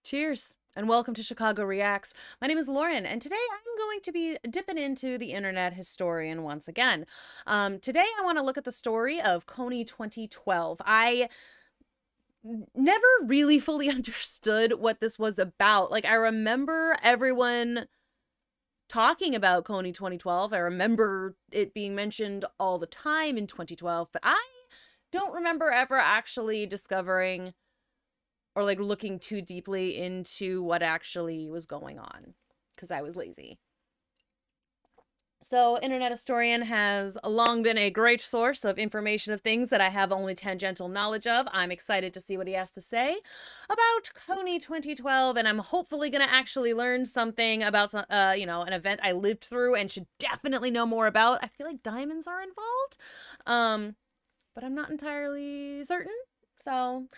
Cheers, and welcome to Chicago Reacts. My name is Lauren, and today I'm going to be dipping into the internet historian once again. Today I want to look at the story of Kony2012. I never really fully understood what this was about. Like, I remember everyone talking about Kony2012. I remember it being mentioned all the time in 2012, but I don't remember ever actually discovering or like looking too deeply into what actually was going on because I was lazy. So Internet Historian has long been a great source of information of things that I have only tangential knowledge of. I'm excited to see what he has to say about Kony2012, and I'm hopefully going to actually learn something about, you know, an event I lived through and should definitely know more about. I feel like diamonds are involved, but I'm not entirely certain. So,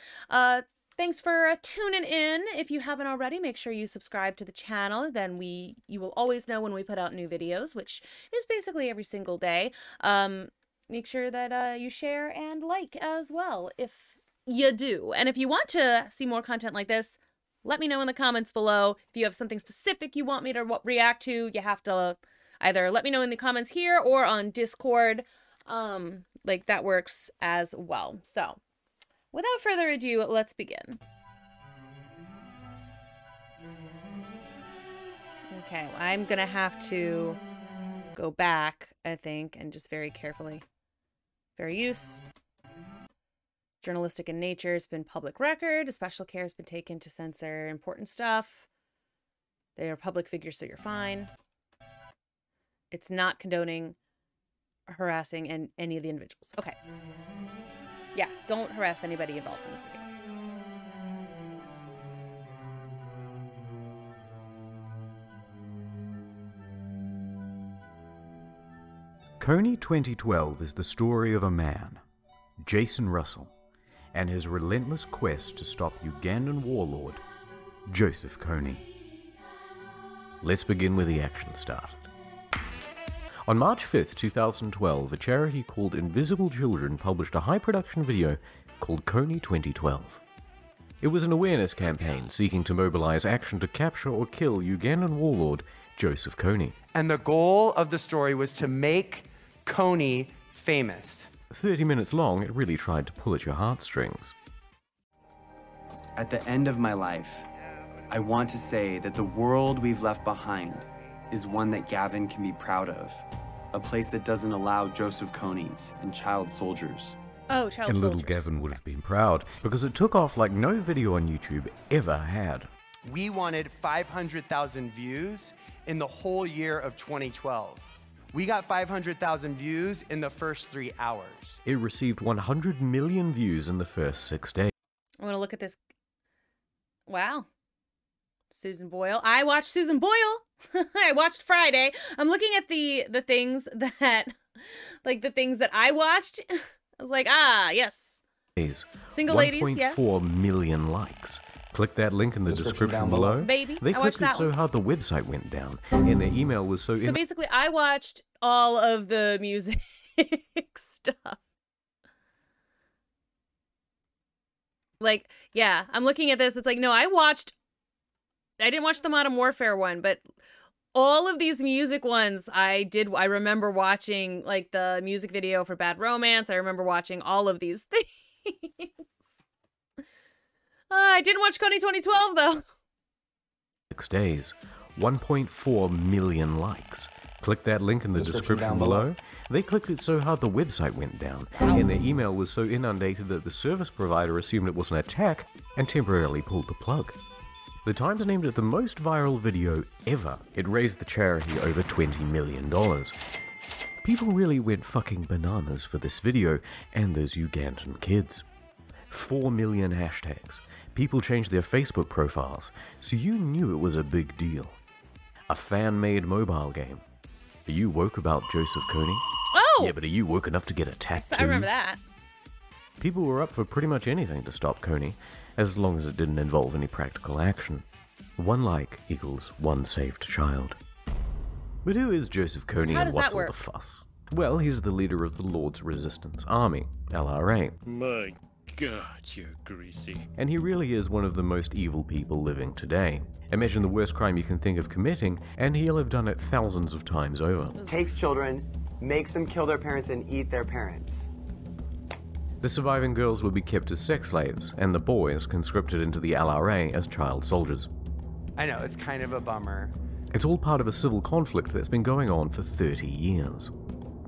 thanks for tuning in. If you haven't already, make sure you subscribe to the channel. Then you will always know when we put out new videos, which is basically every single day. Make sure that you share and like as well if you do. And if you want to see more content like this, let me know in the comments below. If you have something specific you want me to react to, you have to either let me know in the comments here or on Discord. Like, that works as well. So, without further ado, let's begin. Okay, well, I'm gonna have to go back, I think, and just very carefully. Fair use. Journalistic in nature has been public record. A special care has been taken to censor important stuff. They are public figures, so you're fine. It's not condoning harassing any of the individuals. Okay. Yeah, don't harass anybody involved in this video. Kony2012 is the story of a man, Jason Russell, and his relentless quest to stop Ugandan warlord, Joseph Kony. Let's begin where the action started. On March 5th, 2012, a charity called Invisible Children published a high-production video called Kony2012. It was an awareness campaign seeking to mobilize action to capture or kill Ugandan warlord Joseph Kony. And the goal of the story was to make Kony famous. 30 minutes long, it really tried to pull at your heartstrings. At the end of my life, I want to say that the world we've left behind is one that Gavin can be proud of. A place that doesn't allow Joseph Konys and child soldiers. Oh, child soldiers. And little Gavin would have been proud, because it took off like no video on YouTube ever had. We wanted 500,000 views in the whole year of 2012. We got 500,000 views in the first 3 hours. It received 100 million views in the first 6 days. I want to look at this. Wow. Susan Boyle. I watched Susan Boyle. I watched Friday. I'm looking at the things that, like, the things that I watched. I was like, ah, yes. Single ladies, yes. 1.4 million likes. Click that link in the description below. Baby, they I watched clicked it that so one. hard the website went down, and their email was so... So basically, I watched all of the music stuff. Like, yeah, I'm looking at this. It's like, no, I didn't watch the Modern Warfare one, but all of these music ones I remember watching, like the music video for Bad Romance. I remember watching all of these things. I didn't watch Kony2012 though. 6 days, 1.4 million likes. Click that link in the description below. They clicked it so hard the website went down, and their email was so inundated that the service provider assumed it was an attack and temporarily pulled the plug. The Times named it the most viral video ever. It raised the charity over $20 million. People really went fucking bananas for this video and those Ugandan kids. 4 million hashtags. People changed their Facebook profiles, so you knew it was a big deal. A fan-made mobile game. Are you woke about Joseph Kony? Oh! Yeah, but are you woke enough to get attacked too? I remember that. People were up for pretty much anything to stop Kony, as long as it didn't involve any practical action. 1 like equals 1 saved child. But who is Joseph Kony and what's all the fuss? Well, he's the leader of the Lord's Resistance Army, LRA. My God, you're greasy. And he really is one of the most evil people living today. Imagine the worst crime you can think of committing, and he'll have done it thousands of times over. Takes children, makes them kill their parents and eat their parents. The surviving girls will be kept as sex slaves, and the boys conscripted into the LRA as child soldiers. I know, it's kind of a bummer. It's all part of a civil conflict that's been going on for 30 years.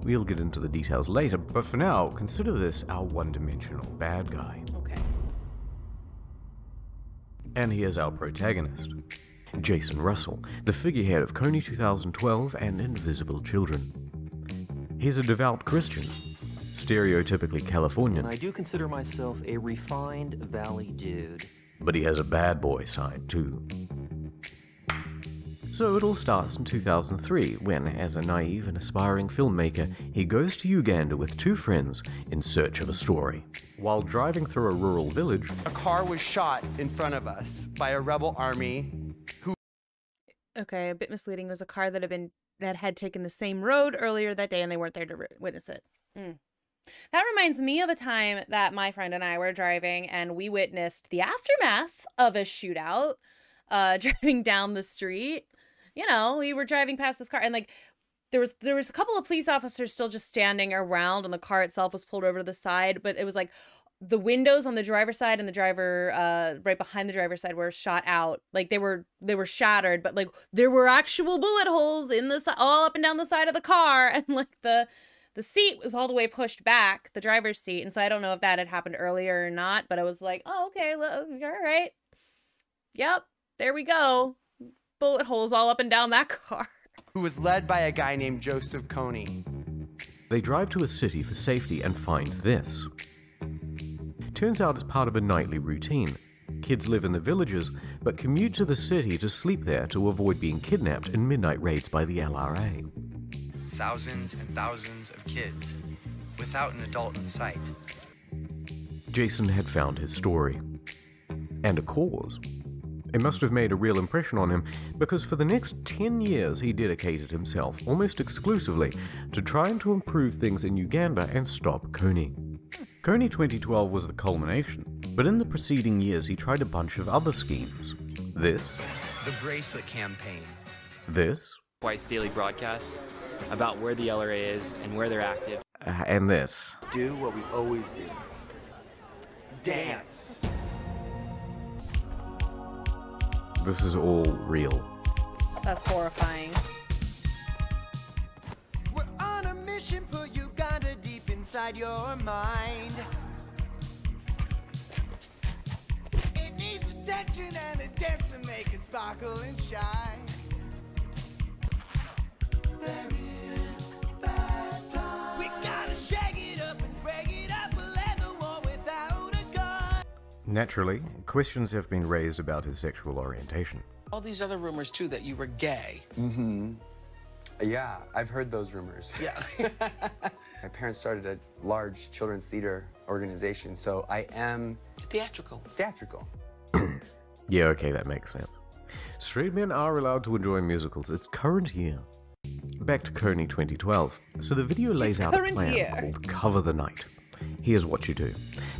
We'll get into the details later, but for now, consider this our one-dimensional bad guy. Okay. And here's our protagonist, Jason Russell, the figurehead of Kony2012 and Invisible Children. He's a devout Christian, stereotypically Californian, I do consider myself a refined valley dude. but he has a bad boy side too. So it all starts in 2003 when, as a naive and aspiring filmmaker, he goes to Uganda with two friends in search of a story. While driving through a rural village, A car was shot in front of us by a rebel army who... Okay, a bit misleading. It was a car that had taken the same road earlier that day, and they weren't there to witness it. That reminds me of a time that my friend and I were driving, and we witnessed the aftermath of a shootout, driving down the street. You know, we were driving past this car, and like there was a couple of police officers still just standing around, and the car itself was pulled over to the side. But it was like the windows on the driver's side and the driver right behind the driver's side were shot out. Like they were shattered, but like there were actual bullet holes in the all up and down the side of the car, and like the seat was all the way pushed back, the driver's seat. And so I don't know if that had happened earlier or not, but I was like, oh, okay, all right. Yep, there we go. Bullet holes all up and down that car. who was led by a guy named Joseph Kony. they drive to a city for safety and find this. Turns out it's part of a nightly routine. Kids live in the villages, but commute to the city to sleep there to avoid being kidnapped in midnight raids by the LRA. Thousands and thousands of kids, without an adult in sight. Jason had found his story. And a cause. It must have made a real impression on him, because for the next 10 years he dedicated himself, almost exclusively, to trying to improve things in Uganda and stop Kony. Kony2012 was the culmination, but in the preceding years he tried a bunch of other schemes. This. The Bracelet Campaign. This. Twice daily broadcast about where the LRA is and where they're active. And this. Do what we always do. Dance. This is all real. That's horrifying. We're on a mission, put Uganda deep inside your mind. It needs attention and a dance to make it sparkle and shine. We gotta shake it up and break it up and let the war without a gun. Naturally, questions have been raised about his sexual orientation. All these other rumors, too, that you were gay. Mm-hmm. Yeah, I've heard those rumors. Yeah. My parents started a large children's theater organization, so I am... Theatrical. theatrical. Yeah, okay, that makes sense. Straight men are allowed to enjoy musicals. It's current year. Back to Kony2012. So the video lays out a plan called Cover the Night. Here's what you do.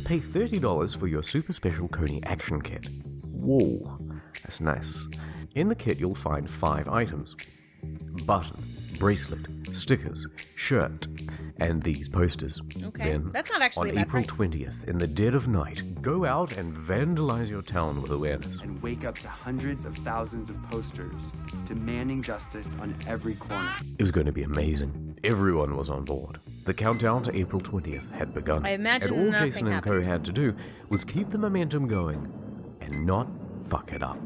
Pay $30 for your super special Kony action kit. Whoa, that's nice. In the kit you'll find 5 items. Button, bracelet, stickers, shirt, and these posters. Okay, Then, that's not actually on a bad April price. 20th, in the dead of night, go out and vandalize your town with awareness. And wake up to hundreds of thousands of posters demanding justice on every corner. It was going to be amazing. Everyone was on board. The countdown to April 20th had begun. I imagine and all nothing Jason and Co happened. had to do was keep the momentum going and not fuck it up.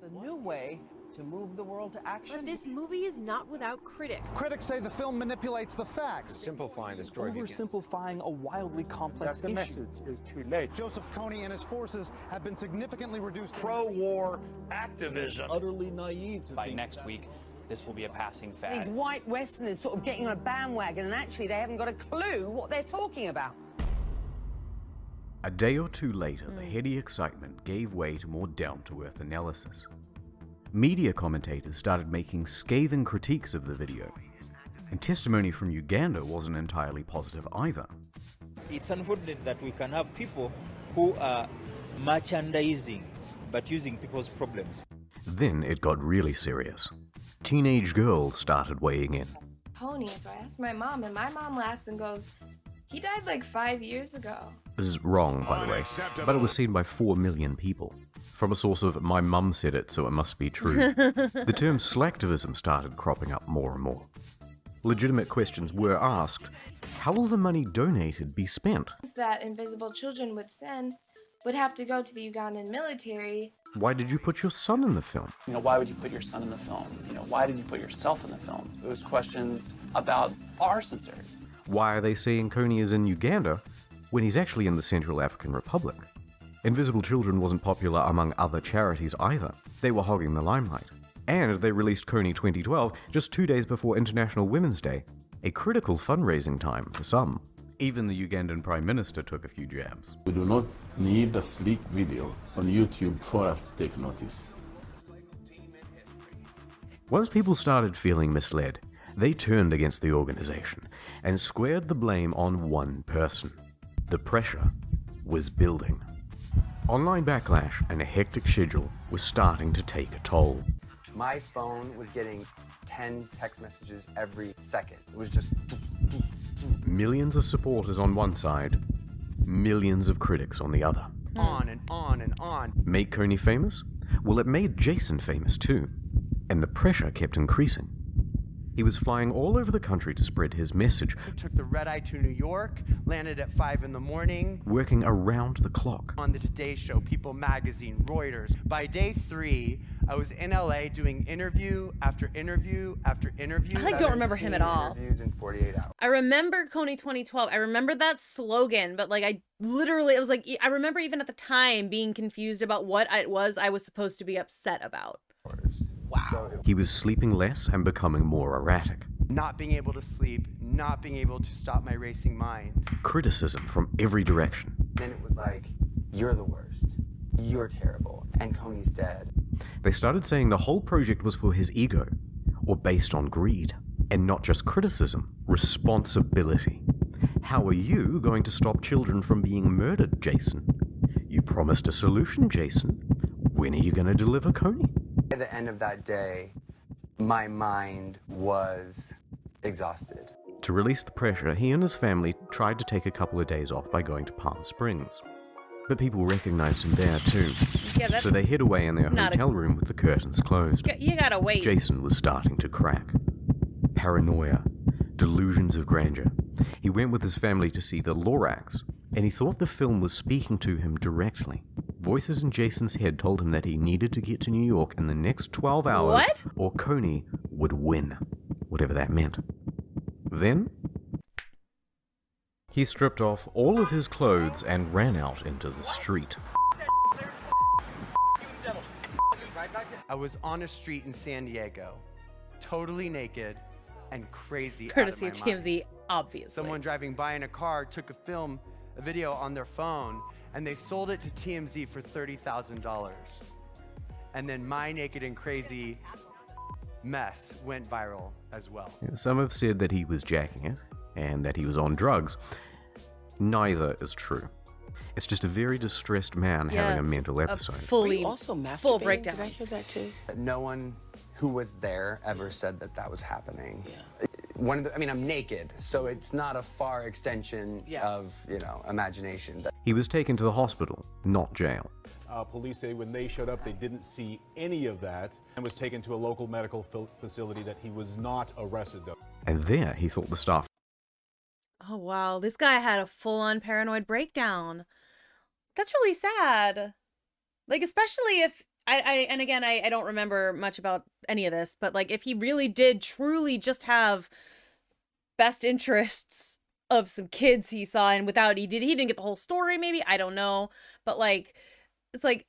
The new way to move the world to action. But this movie is not without critics. Critics say the film manipulates the facts. Simplifying the story. Oversimplifying a wildly complex issue. message is too late. Joseph Kony and his forces have been significantly reduced. Pro-war activism. Utterly naive to By next week, this will be a passing These fad. white Westerners sort of getting on a bandwagon, and actually they haven't got a clue what they're talking about. A day or two later, the heady excitement gave way to more down-to-earth analysis. Media commentators started making scathing critiques of the video. And testimony from Uganda wasn't entirely positive either. It's unfortunate that we can have people who are merchandising, but using people's problems. Then it got really serious. Teenage girls started weighing in. Kony, so I asked my mom, and my mom laughs and goes, he died like 5 years ago. This is wrong, by the way, but it was seen by 4 million people. From a source of "my mum said it, so it must be true." The term slacktivism started cropping up more and more. Legitimate questions were asked. How will the money donated be spent? That invisible children would send would have to go to the Ugandan military. Why did you put your son in the film? You know, why would you put your son in the film? You know, why did you put yourself in the film? It was questions about our sincerity. Why are they saying Kony is in Uganda when he's actually in the Central African Republic? Invisible Children wasn't popular among other charities either. They were hogging the limelight. And they released Kony2012 just 2 days before International Women's Day, a critical fundraising time for some. Even the Ugandan Prime Minister took a few jabs. We do not need a sleek video on YouTube for us to take notice. Once people started feeling misled, they turned against the organization and squared the blame on one person. The pressure was building. Online backlash and a hectic schedule was starting to take a toll. My phone was getting 10 text messages every second. It was just... Millions of supporters on one side, millions of critics on the other. On and on and on. Make Kony famous? Well, it made Jason famous too. And the pressure kept increasing. He was flying all over the country to spread his message. Took the red eye to New York, landed at 5 in the morning. Working around the clock. On the Today Show, People Magazine, Reuters. By day 3, I was in LA doing interview after interview after interview. I don't remember him at all. Interviews in 48 hours. I remember Kony2012. I remember that slogan, but like I remember even at the time being confused about what it was I was supposed to be upset about. Wow. He was sleeping less and becoming more erratic. Not being able to sleep, not being able to stop my racing mind. Criticism from every direction. Then it was like, you're the worst. You're terrible. And Kony's dead. They started saying the whole project was for his ego, or based on greed. And not just criticism, responsibility. How are you going to stop children from being murdered, Jason? You promised a solution, Jason. When are you going to deliver Kony? At the end of that day, my mind was exhausted. To release the pressure, he and his family tried to take a couple of days off by going to Palm Springs. But people recognized him there too. Yeah, so they hid away in their hotel room with the curtains closed. You gotta wait. Jason was starting to crack. Paranoia, delusions of grandeur. He went with his family to see the Lorax, and he thought the film was speaking to him directly. Voices in Jason's head told him that he needed to get to New York in the next 12 hours, what? Or Kony would win, whatever that meant. Then, he stripped off all of his clothes and ran out into the street. I was on a street in San Diego, totally naked and crazy. Courtesy out of of my TMZ, mind. obviously. Someone driving by in a car took a video on their phone, and they sold it to TMZ for $30,000. And then my naked and crazy mess went viral as well. Some have said that he was jacking it, and that he was on drugs. Neither is true. It's just a very distressed man having a mental episode. Full breakdown. Did I hear that too? No one who was there ever said that that was happening. Yeah. I'm naked, so it's not a far extension of, imagination. He was taken to the hospital, not jail. Police say when they showed up, they didn't see any of that and was taken to a local medical facility that he was not arrested, though. And there, he thought the staff... Oh, wow. This guy had a full-on paranoid breakdown. That's really sad. Like, especially if... And again, I don't remember much about any of this, but like if he really did truly just have best interests of some kids he saw, and he didn't get the whole story, maybe, I don't know, but like it's like,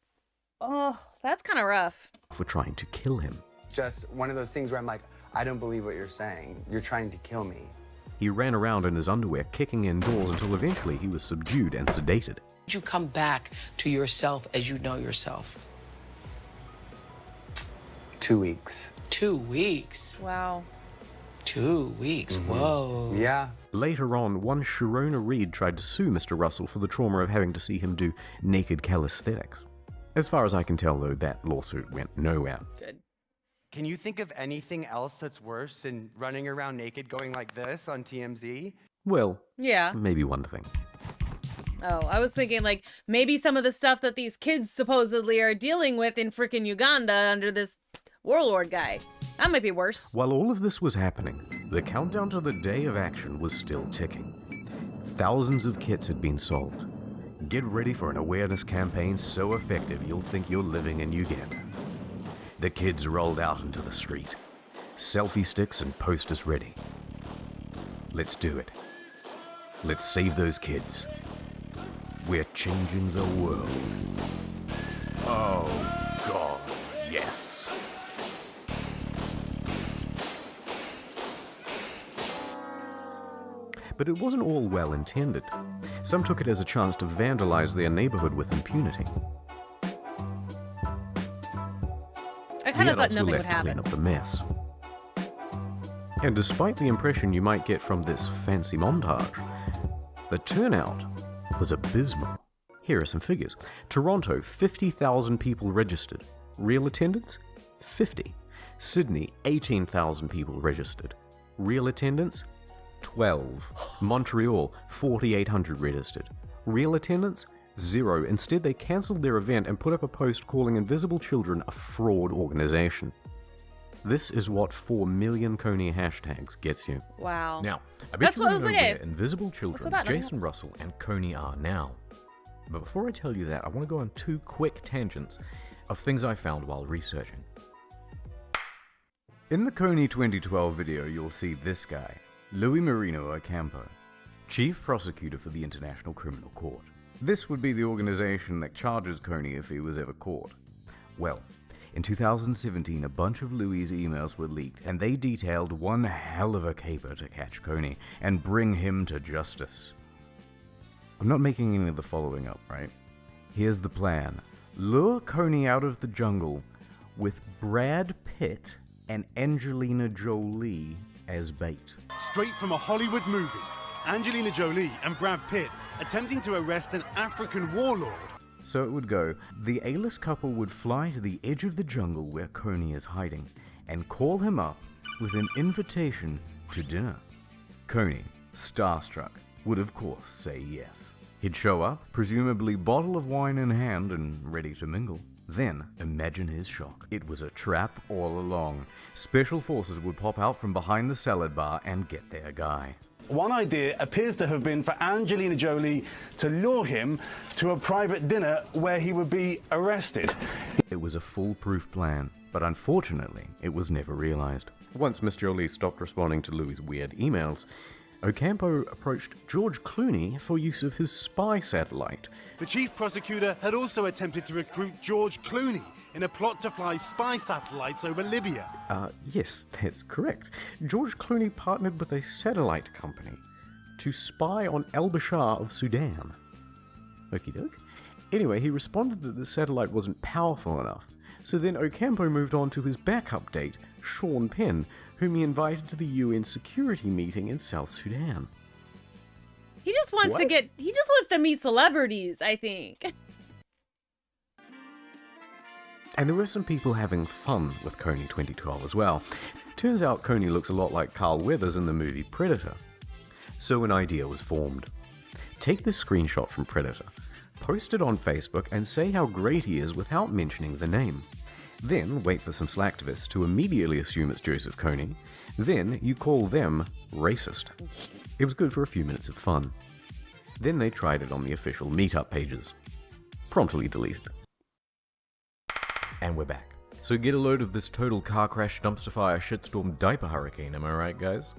oh, that's kind of rough. For trying to kill him. Just one of those things where I'm like, I don't believe what you're saying. You're trying to kill me. He ran around in his underwear, kicking in doors until eventually he was subdued and sedated. Did you come back to yourself as you know yourself? 2 weeks. 2 weeks? Wow. 2 weeks, whoa. Yeah. Later on, one Sharona Reed tried to sue Mr. Russell for the trauma of having to see him do naked calisthenics. As far as I can tell, though, that lawsuit went nowhere. Good. Can you think of anything else that's worse than running around naked going like this on TMZ? Well, yeah, maybe one thing. Oh, I was thinking like maybe some of the stuff that these kids supposedly are dealing with in frickin' Uganda under this warlord guy. That might be worse. While all of this was happening, the countdown to the day of action was still ticking. Thousands of kits had been sold. Get ready for an awareness campaign so effective you'll think you're living in Uganda. The kids rolled out into the street. Selfie sticks and posters ready. Let's do it. Let's save those kids. We're changing the world. Oh, God, yes. But it wasn't all well intended. Some took it as a chance to vandalize their neighborhood with impunity. I kind of thought nothing would happen. Clean up the mess. And despite the impression you might get from this fancy montage, the turnout was abysmal. Here are some figures. Toronto, 50,000 people registered. Real attendance? 50. Sydney, 18,000 people registered. Real attendance? 12. Montreal, 4,800 registered. Real attendance? 0. Instead, they cancelled their event and put up a post calling Invisible Children a fraud organization. This is what 4 million Kony hashtags gets you. Wow. Now, I bet That's you what I know was like. where Invisible Children, that? Jason Russell, and Kony are now. But before I tell you that, I want to go on 2 quick tangents of things I found while researching. In the Kony2012 video, you'll see this guy, Louis Marino Ocampo, Chief Prosecutor for the International Criminal Court. This would be the organization that charges Kony if he was ever caught. Well, in 2017, a bunch of Louis' emails were leaked, and they detailed one hell of a caper to catch Kony and bring him to justice. I'm not making any of the following up, right? Here's the plan. Lure Kony out of the jungle with Brad Pitt and Angelina Jolie as bait. Straight from a Hollywood movie, Angelina Jolie and Brad Pitt attempting to arrest an African warlord. So it would go, the A-list couple would fly to the edge of the jungle where Kony is hiding and call him up with an invitation to dinner. Kony, starstruck, would of course say yes. He'd show up, presumably bottle of wine in hand and ready to mingle. Then, imagine his shock. It was a trap all along. Special forces would pop out from behind the salad bar and get their guy. One idea appears to have been for Angelina Jolie to lure him to a private dinner where he would be arrested. It was a foolproof plan, but unfortunately, it was never realized. Once Miss Jolie stopped responding to Louis' weird emails, Ocampo approached George Clooney for use of his spy satellite. The chief prosecutor had also attempted to recruit George Clooney in a plot to fly spy satellites over Libya. Yes, that's correct. George Clooney partnered with a satellite company to spy on al-Bashir of Sudan. Okie doke. Anyway, he responded that the satellite wasn't powerful enough, so then Ocampo moved on to his backup date, Sean Penn, whom he invited to the UN security meeting in South Sudan. He just wants to meet celebrities, I think. And there were some people having fun with Kony2012 as well. Turns out Kony looks a lot like Carl Weathers in the movie Predator. So an idea was formed. Take this screenshot from Predator, post it on Facebook and say how great he is without mentioning the name. Then wait for some slacktivists to immediately assume it's Joseph Kony. Then you call them racist. It was good for a few minutes of fun. Then they tried it on the official meetup pages. Promptly deleted. And we're back. So get a load of this total car crash, dumpster fire, shitstorm, diaper hurricane, am I right, guys?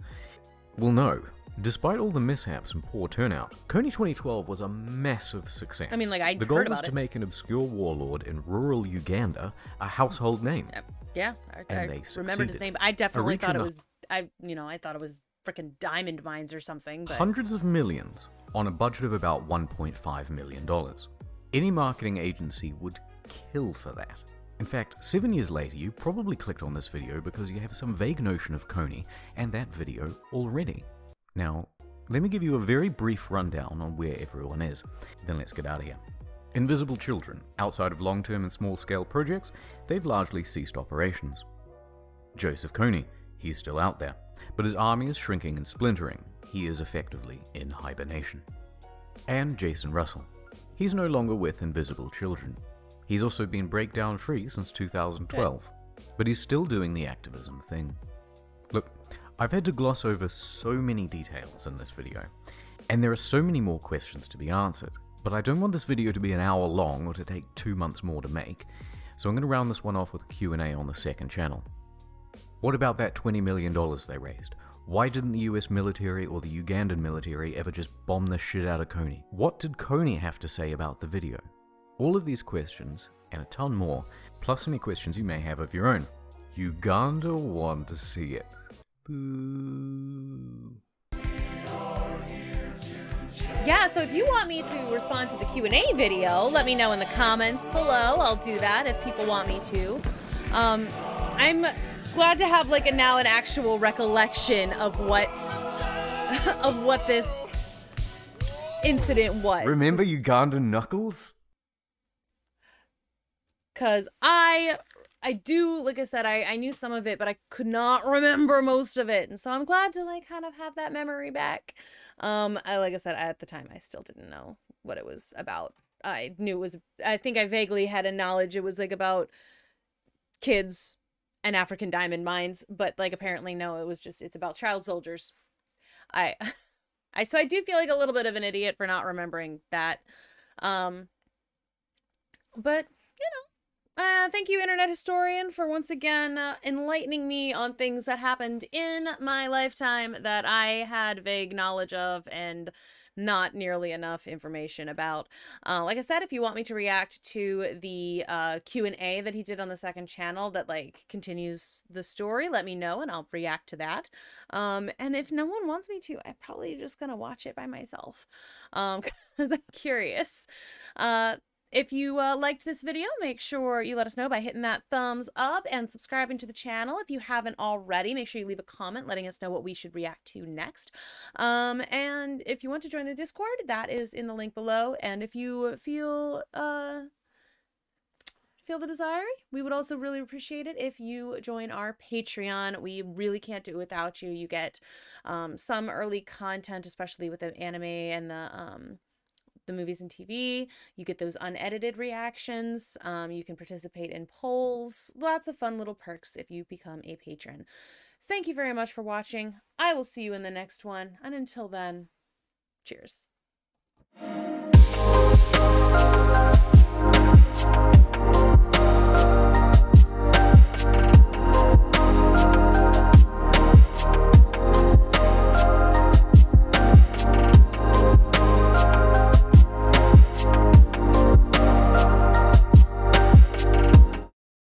Well, no. Despite all the mishaps and poor turnout, Kony2012 was a massive success. I mean, like, I The goal heard was about to it. make an obscure warlord in rural Uganda a household name. Yeah, I And they remembered his succeeded. name. I definitely thought it Original- was, I thought it was freaking diamond mines or something. But Hundreds of millions on a budget of about $1.5 million. Any marketing agency would kill for that. In fact, 7 years later, you probably clicked on this video because you have some vague notion of Kony and that video already. Now, let me give you a very brief rundown on where everyone is, then let's get out of here. Invisible Children. Outside of long-term and small-scale projects, they've largely ceased operations. Joseph Kony. He's still out there, but his army is shrinking and splintering. He is effectively in hibernation. And Jason Russell. He's no longer with Invisible Children. He's also been breakdown free since 2012, but he's still doing the activism thing. Look, I've had to gloss over so many details in this video, and there are so many more questions to be answered, but I don't want this video to be an hour long or to take 2 months more to make, so I'm going to round this one off with a Q&A on the second channel. What about that $20 million they raised? Why didn't the US military or the Ugandan military ever just bomb the shit out of Kony? What did Kony have to say about the video? All of these questions, and a ton more, plus any questions you may have of your own. Uganda want to see it. Boo. Yeah, so if you want me to respond to the Q&A video, let me know in the comments below. I'll do that if people want me to. I'm glad to have like now an actual recollection of what this incident was. Remember Ugandan knuckles? Because I do, like I said, I knew some of it, but I could not remember most of it. And so I'm glad to like kind of have that memory back. Like I said, at the time, I still didn't know what it was about. I knew it was, I think I vaguely had a knowledge it was like about kids and African diamond mines, but like apparently no, it was just, it's about child soldiers. So I do feel like a little bit of an idiot for not remembering that. But, you know, thank you, Internet Historian, for once again enlightening me on things that happened in my lifetime that I had vague knowledge of and not nearly enough information about. Like I said, if you want me to react to the Q&A that he did on the second channel that like continues the story, let me know and I'll react to that. And if no one wants me to, I'm probably just gonna watch it by myself because I'm curious. If you liked this video, make sure you let us know by hitting that thumbs up and subscribing to the channel. If you haven't already, make sure you leave a comment letting us know what we should react to next. And if you want to join the Discord, that is in the link below. And if you feel the desire, we would also really appreciate it if you join our Patreon. We really can't do it without you. You get some early content, especially with the anime and the movies and TV. You get those unedited reactions. You can participate in polls. Lots of fun little perks if you become a patron. Thank you very much for watching. I will see you in the next one. And until then, cheers.